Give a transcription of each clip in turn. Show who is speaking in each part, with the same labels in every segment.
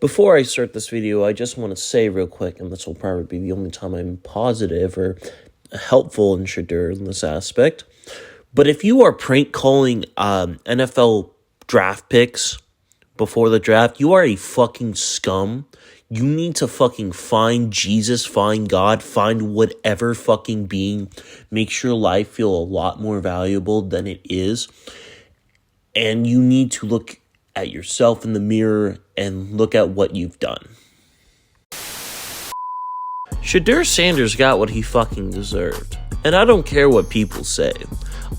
Speaker 1: Before I start this video, I just want to say real quick, and this will probably be the only time I'm positive or helpful in Shedeur in this aspect, but if you are prank calling NFL draft picks before the draft, you are a fucking scum. You need to fucking find Jesus, find God, find whatever fucking being makes your life feel a lot more valuable than it is. And you need to look at yourself in the mirror and look at what you've done. Shedeur Sanders got what he fucking deserved. And I don't care what people say.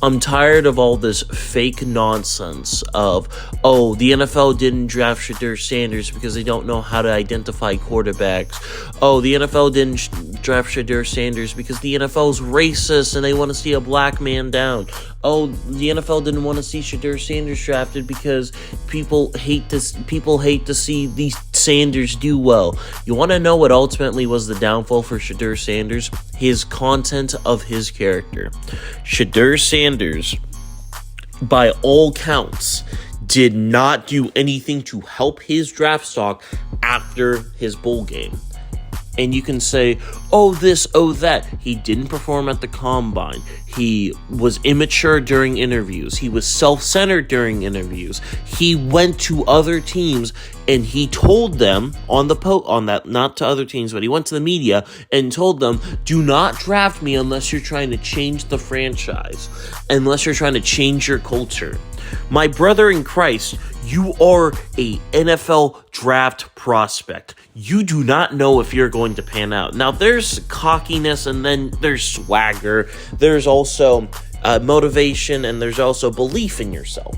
Speaker 1: I'm tired of all this fake nonsense of, oh, the NFL didn't draft Shedeur Sanders because they don't know how to identify quarterbacks. Oh, the NFL didn't draft Shedeur Sanders because the NFL's racist and they want to see a black man down. Oh, the NFL didn't want to see Shedeur Sanders drafted because people hate to see these Sanders do well. You want to know what ultimately was the downfall for Shedeur Sanders? His content of his character. Shedeur Sanders, by all counts, did not do anything to help his draft stock after his bowl game. And you can say, oh this, oh that. He didn't perform at the combine. He was immature during interviews. He was self-centered during interviews. He went to other teams and he told them not to other teams, but he went to the media and told them, do not draft me unless you're trying to change the franchise, unless you're trying to change your culture. My brother in Christ, you are a NFL draft prospect. You do not know if you're going to pan out. Now, there's cockiness and then there's swagger. There's also motivation and there's also belief in yourself.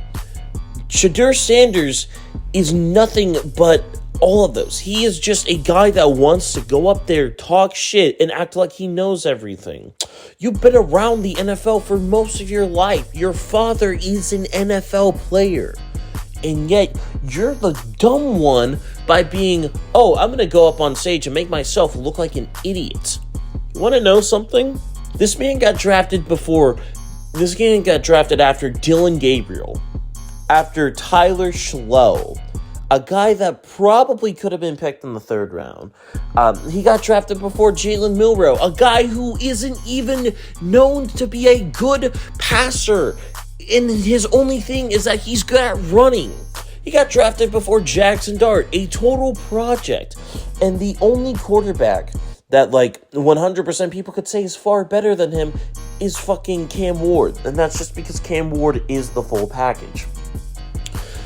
Speaker 1: Shedeur Sanders is nothing but all of those. He is just a guy that wants to go up there, talk shit, and act like he knows everything. You've been around the NFL for most of your life. Your father is an NFL player. And yet, you're the dumb one by being, oh, I'm going to go up on stage and make myself look like an idiot. You want to know something? This man got drafted after Dillon Gabriel, after Tyler Schlow, a guy that probably could have been picked in the third round. He got drafted before Jalen Milroe, a guy who isn't even known to be a good passer. And his only thing is that he's good at running. He got drafted before Jackson Dart, a total project. And the only quarterback that 100% people could say is far better than him is fucking Cam Ward. And that's just because Cam Ward is the full package.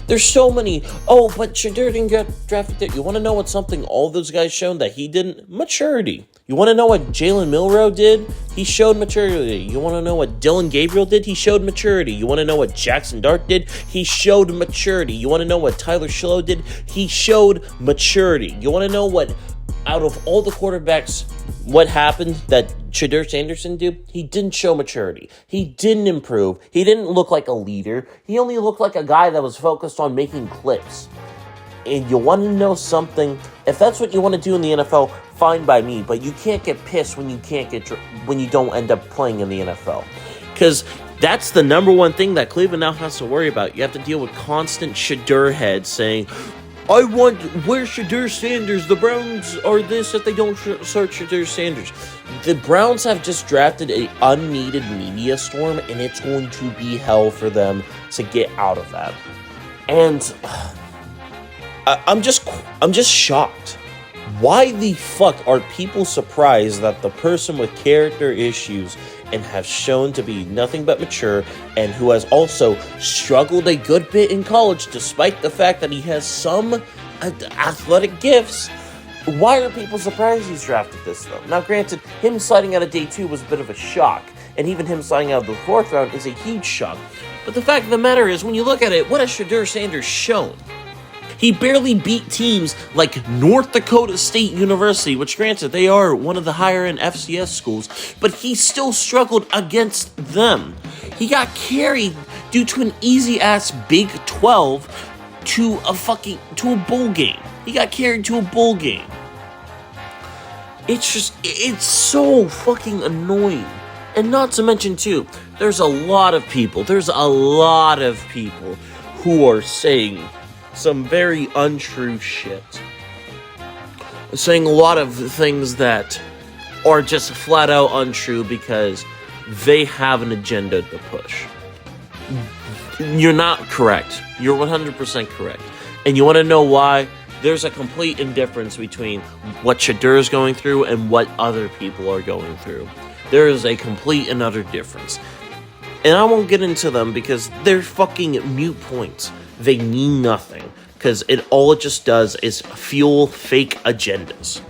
Speaker 1: There's so many, oh, but Shedeur didn't get drafted there. You want to know what something all those guys shown that he didn't? Maturity. You want to know what Jalen Milroe did? He showed maturity. You want to know what Dillon Gabriel did? He showed maturity. You want to know what Jackson Dart did? He showed maturity. You want to know what Tyler Schlow did? He showed maturity. You want to know what, out of all the quarterbacks, what happened that Shedeur Sanders didn't do? He didn't show maturity. He didn't improve. He didn't look like a leader. He only looked like a guy that was focused on making clips. And you want to know something? If that's what you want to do in the NFL, fine by me. But you can't get pissed when you don't end up playing in the NFL. Because that's the number one thing that Cleveland now has to worry about. You have to deal with constant Shedeur heads saying, where's Shedeur Sanders? The Browns are this if they don't search Shedeur Sanders. The Browns have just drafted an unneeded media storm, and it's going to be hell for them to get out of that. And I'm just shocked. Why the fuck are people surprised that the person with character issues and have shown to be nothing but mature and who has also struggled a good bit in college despite the fact that he has some athletic gifts, why are people surprised he's drafted this though? Now granted, him sliding out of day 2 was a bit of a shock, and even him sliding out of the 4th round is a huge shock. But the fact of the matter is, when you look at it, what has Shedeur Sanders shown? He barely beat teams like North Dakota State University, which granted, they are one of the higher-end FCS schools, but he still struggled against them. He got carried due to an easy-ass Big 12 to a bowl game. He got carried to a bowl game. It's so fucking annoying. And not to mention, too, there's a lot of people who are saying some very untrue shit saying a lot of things that are just flat out untrue because they have an agenda to push. You're not correct. You're 100% correct. And you want to know why? There's a complete indifference between what Shedeur is going through and what other people are going through. There is a complete and utter difference. And I won't get into them because they're fucking mute points. They mean nothing. Because all it just does is fuel fake agendas.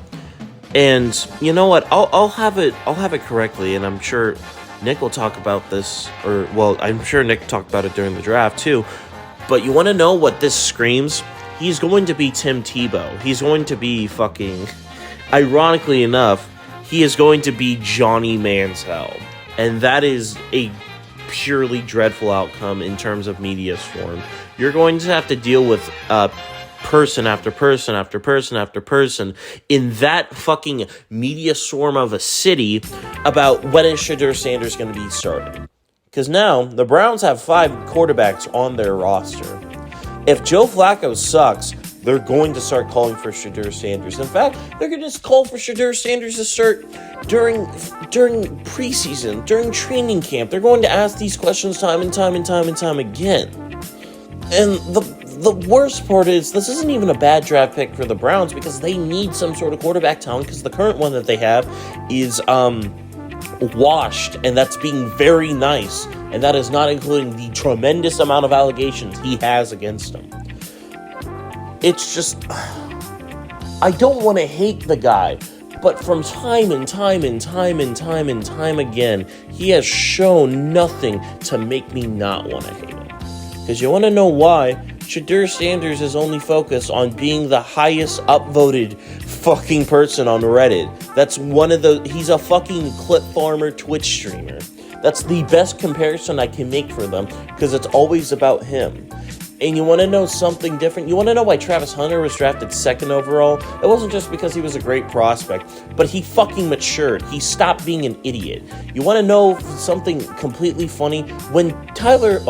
Speaker 1: And you know what? I'll have it correctly, and I'm sure Nick will talk about this, I'm sure Nick talked about it during the draft too. But you want to know what this screams? He's going to be Tim Tebow. He's going to be fucking, ironically enough, he is going to be Johnny Manziel. And that is a purely dreadful outcome in terms of media swarm. You're going to have to deal with person after person after person after person in that fucking media swarm of a city about when is Shedeur Sanders going to be started. Because now, the Browns have 5 quarterbacks on their roster. If Joe Flacco sucks, they're going to start calling for Shedeur Sanders. In fact, they're going to call for Shedeur Sanders to start during preseason, during training camp. They're going to ask these questions time and time and time and time again. And the worst part is, this isn't even a bad draft pick for the Browns because they need some sort of quarterback talent because the current one that they have is washed, and that's being very nice, and that is not including the tremendous amount of allegations he has against him. It's just, I don't want to hate the guy, but from time and time and time and time and time again, he has shown nothing to make me not want to hate him. Because you want to know why? Shedeur Sanders is only focused on being the highest upvoted fucking person on Reddit. He's a fucking clip farmer Twitch streamer. That's the best comparison I can make for them, because it's always about him. And you want to know something different? You want to know why Travis Hunter was drafted 2nd overall? It wasn't just because he was a great prospect, but he fucking matured. He stopped being an idiot. You want to know something completely funny? When Travis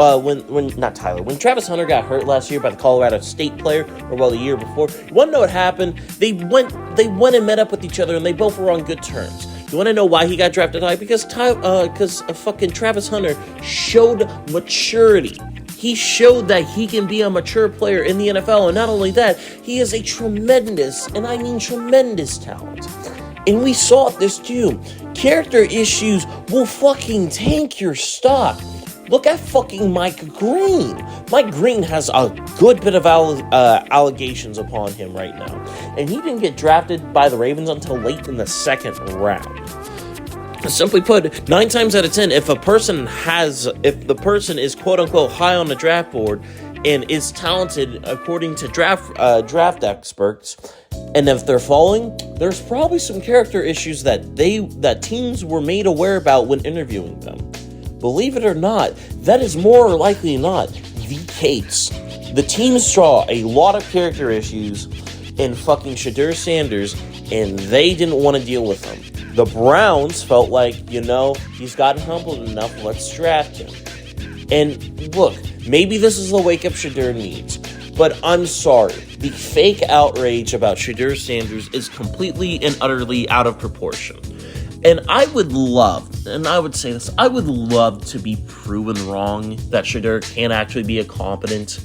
Speaker 1: Hunter got hurt last year by the Colorado State player, or the year before, you want to know what happened? They went and met up with each other, and they both were on good terms. You want to know why he got drafted high? Because fucking Travis Hunter showed maturity. He showed that he can be a mature player in the NFL, and not only that, he is a tremendous, and I mean tremendous talent. And we saw this too. Character issues will fucking tank your stock. Look at fucking Mike Green. Mike Green has a good bit of allegations upon him right now. And he didn't get drafted by the Ravens until late in the 2nd round. Simply put, 9 times out of 10, if the person is quote-unquote high on the draft board and is talented according to draft experts, and if they're falling, there's probably some character issues that teams were made aware about when interviewing them. Believe it or not, that is more likely than not the case. The teams saw a lot of character issues in fucking Shedeur Sanders, and they didn't want to deal with them. The Browns felt like, he's gotten humbled enough, let's draft him. And look, maybe this is the wake-up Shedeur needs, but I'm sorry. The fake outrage about Shedeur Sanders is completely and utterly out of proportion. And I would love to be proven wrong that Shedeur can actually be a competent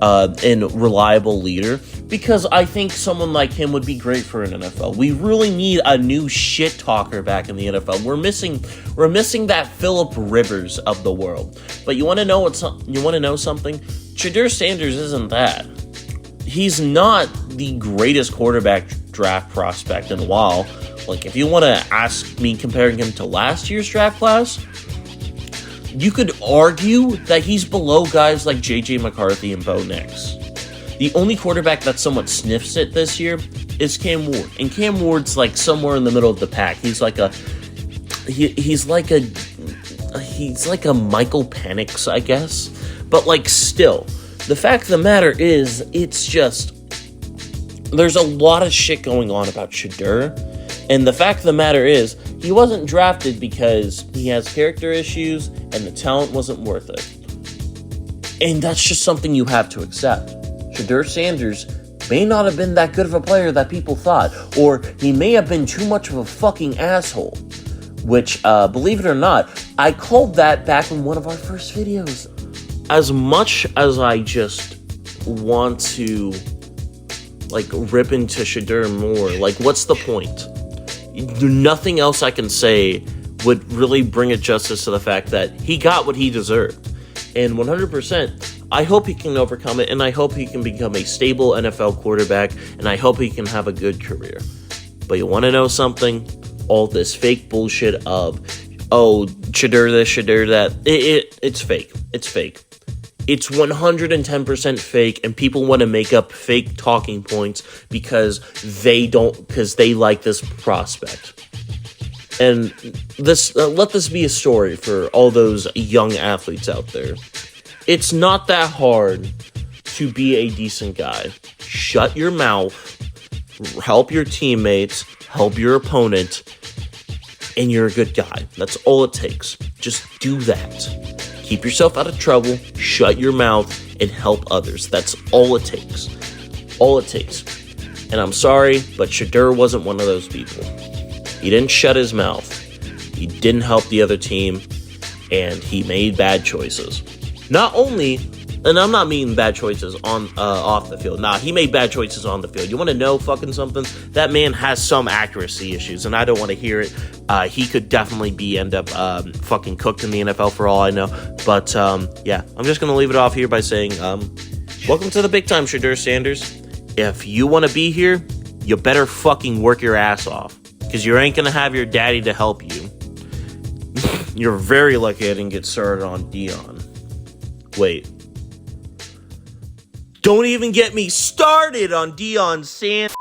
Speaker 1: and reliable leader, because I think someone like him would be great for an NFL. We really need a new shit talker back in the NFL. We're missing that Phillip Rivers of the world. But you want to know something? Shedeur Sanders isn't that. He's not the greatest quarterback draft prospect in a while. Like, if you want to ask me comparing him to last year's draft class, you could argue that he's below guys like J.J. McCarthy and Bo Nix. The only quarterback that somewhat sniffs it this year is Cam Ward. And Cam Ward's like somewhere in the middle of the pack. He's like a Michael Penix, I guess. But like, still, the fact of the matter is, it's just, there's a lot of shit going on about Shedeur. And the fact of the matter is, he wasn't drafted because he has character issues and the talent wasn't worth it. And that's just something you have to accept. Shedeur Sanders may not have been that good of a player that people thought, or he may have been too much of a fucking asshole, which, believe it or not, I called that back in one of our first videos. As much as I just want to, like, rip into Shedeur more, like, what's the point? Nothing else I can say would really bring it justice to the fact that he got what he deserved. And 100%, I hope he can overcome it, and I hope he can become a stable NFL quarterback, and I hope he can have a good career. But you want to know something? All this fake bullshit of, oh, Shedeur this, Shedeur that, it's fake. It's fake. It's 110% fake, and people want to make up fake talking points because they like this prospect. And this, let this be a story for all those young athletes out there. It's not that hard to be a decent guy. Shut your mouth, help your teammates, help your opponent, and you're a good guy. That's all it takes. Just do that. Keep yourself out of trouble, shut your mouth, and help others. That's all it takes. All it takes. And I'm sorry, but Shedeur wasn't one of those people. He didn't shut his mouth. He didn't help the other team, and he made bad choices. Not only, and I'm not meaning bad choices on off the field. Nah, he made bad choices on the field. You want to know fucking something? That man has some accuracy issues, and I don't want to hear it. He could definitely end up fucking cooked in the NFL for all I know. But yeah, I'm just gonna leave it off here by saying, welcome to the big time, Shedeur Sanders. If you want to be here, you better fucking work your ass off, because you ain't gonna have your daddy to help you. You're very lucky I didn't get started on Deion. Wait. Don't even get me started on Deion Sanders.